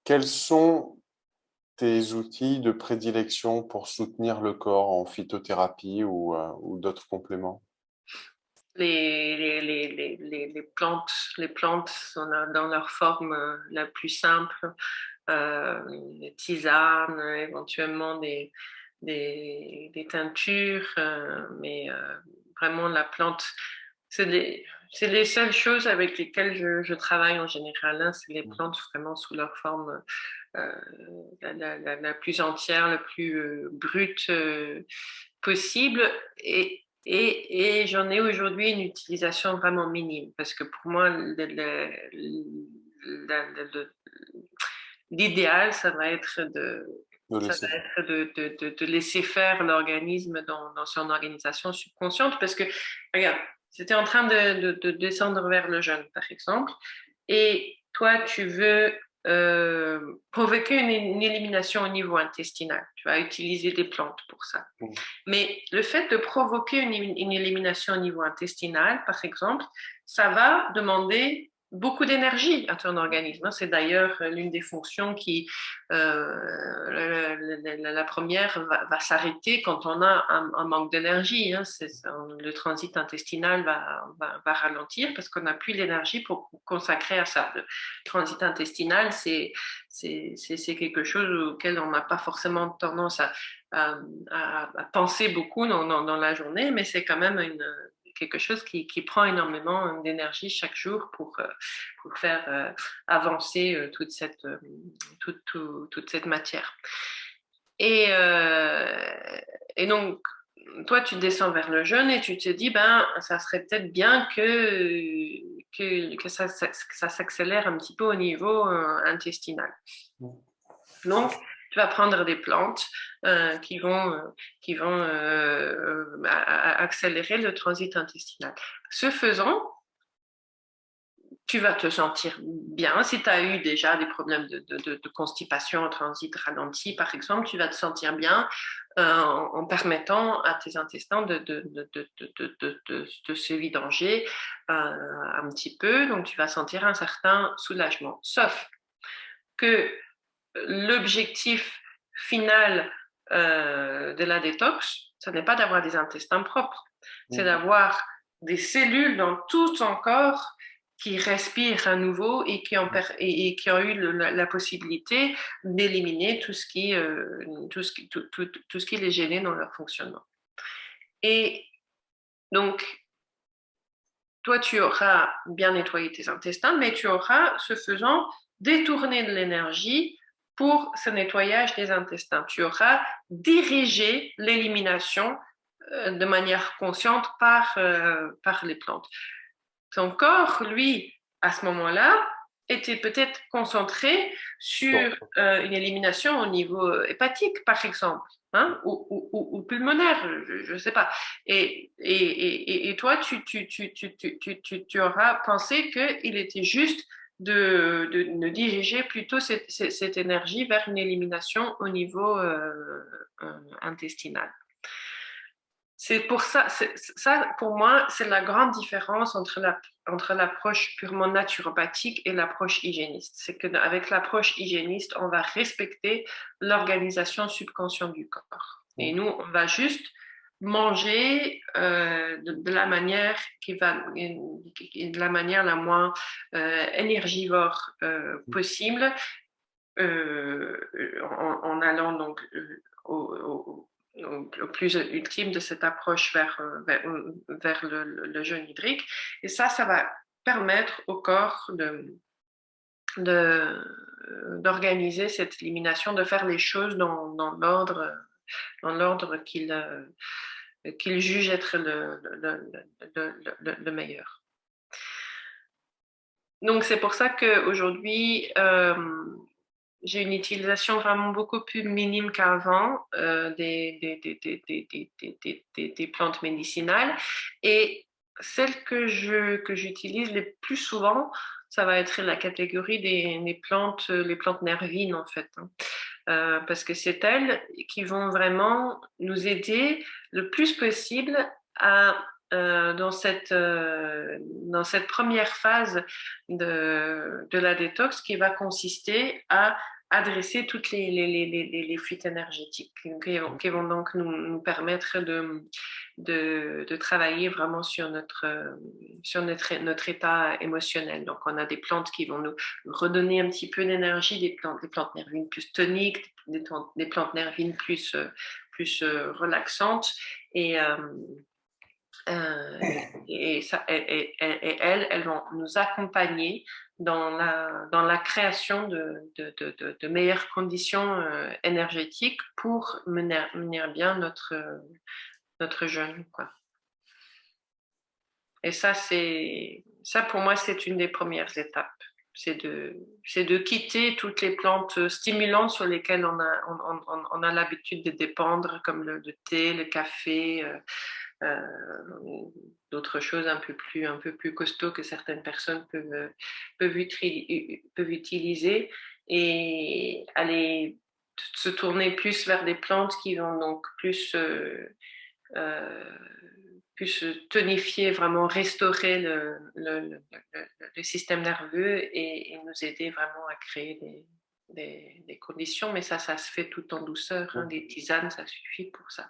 Quels sont tes outils de prédilection pour soutenir le corps en phytothérapie ou d'autres compléments? Les plantes sont dans leur forme la plus simple, des tisanes, éventuellement des teintures, mais vraiment la plante, c'est les seules choses avec lesquelles je travaille en général, hein, c'est les plantes vraiment sous leur forme euh, la plus entière, la plus brute possible. Et j'en ai aujourd'hui une utilisation vraiment minime parce que pour moi, l'idéal, ça va être De laisser. de laisser faire l'organisme dans son organisation subconsciente parce que, regarde, c'était en train de descendre vers le jeûne, par exemple, et toi, tu veux provoquer une élimination au niveau intestinal. Tu vas utiliser des plantes pour ça. Mais le fait de provoquer une élimination au niveau intestinal, par exemple, ça va demander beaucoup d'énergie à ton organisme. C'est d'ailleurs l'une des fonctions qui, la première, va s'arrêter quand on a un manque d'énergie. Hein. Le transit intestinal va ralentir parce qu'on n'a plus l'énergie pour consacrer à ça. Le transit intestinal, c'est quelque chose auquel on n'a pas forcément tendance à, à penser beaucoup dans la journée, mais c'est quand même quelque chose qui prend énormément d'énergie chaque jour pour faire avancer toute cette matière. Et, et donc, toi, tu descends vers le jeûne et tu te dis, ben, ça serait peut-être bien que ça s'accélère un petit peu au niveau intestinal. Donc, tu vas prendre des plantes qui vont accélérer le transit intestinal. Ce faisant, tu vas te sentir bien. Si tu as eu déjà des problèmes de constipation en transit ralenti, par exemple, tu vas te sentir bien en permettant à tes intestins de se vidanger un petit peu. Donc, tu vas sentir un certain soulagement. Sauf que l'objectif final de la détox, ce n'est pas d'avoir des intestins propres, c'est d'avoir des cellules dans tout ton corps qui respirent à nouveau et qui ont eu la possibilité d'éliminer tout ce qui les gênait dans leur fonctionnement. Et donc, toi, tu auras bien nettoyé tes intestins, mais tu auras, ce faisant, détourné de l'énergie pour ce nettoyage des intestins. Tu auras dirigé l'élimination de manière consciente par les plantes. Ton corps, lui, à ce moment-là, était peut-être concentré sur une élimination au niveau hépatique, par exemple, hein, ou pulmonaire, je ne sais pas. Et toi, tu auras pensé qu'il était juste de diriger plutôt cette énergie vers une élimination au niveau intestinal. C'est pour ça, ça, pour moi, c'est la grande différence entre l'approche purement naturopathique et l'approche hygiéniste. C'est qu'avec l'approche hygiéniste, on va respecter l'organisation subconsciente du corps. Et nous, on va juste manger de la manière de la manière la moins énergivore possible, en allant donc au plus ultime de cette approche vers le jeûne hydrique. Et ça va permettre au corps d'organiser cette élimination, de faire les choses dans l'ordre qu'il juge être le meilleur. Donc c'est pour ça qu'aujourd'hui, j'ai une utilisation vraiment beaucoup plus minime qu'avant des plantes médicinales. Et celles que j'utilise les plus souvent, ça va être la catégorie les plantes nervines en fait. Hein. Parce que c'est elles qui vont vraiment nous aider le plus possible à dans cette première phase de la détox qui va consister à adresser toutes les fuites énergétiques qui vont donc nous permettre de travailler vraiment sur notre état émotionnel. Donc, on a des plantes qui vont nous redonner un petit peu d'énergie, des plantes nervines plus toniques, des plantes nervines plus relaxantes. Et, elles vont nous accompagner dans la création de meilleures conditions énergétiques pour mener bien notre jeûne, quoi. Et ça, pour moi, c'est une des premières étapes. C'est de quitter toutes les plantes stimulantes sur lesquelles on a l'habitude de dépendre, comme le thé, le café, d'autres choses un peu plus costauds que certaines personnes peuvent utiliser, et aller se tourner plus vers des plantes qui vont donc plus tonifier, vraiment restaurer le système nerveux, et nous aider vraiment à créer des conditions. Mais ça se fait tout en douceur, hein. Des tisanes, ça suffit pour ça.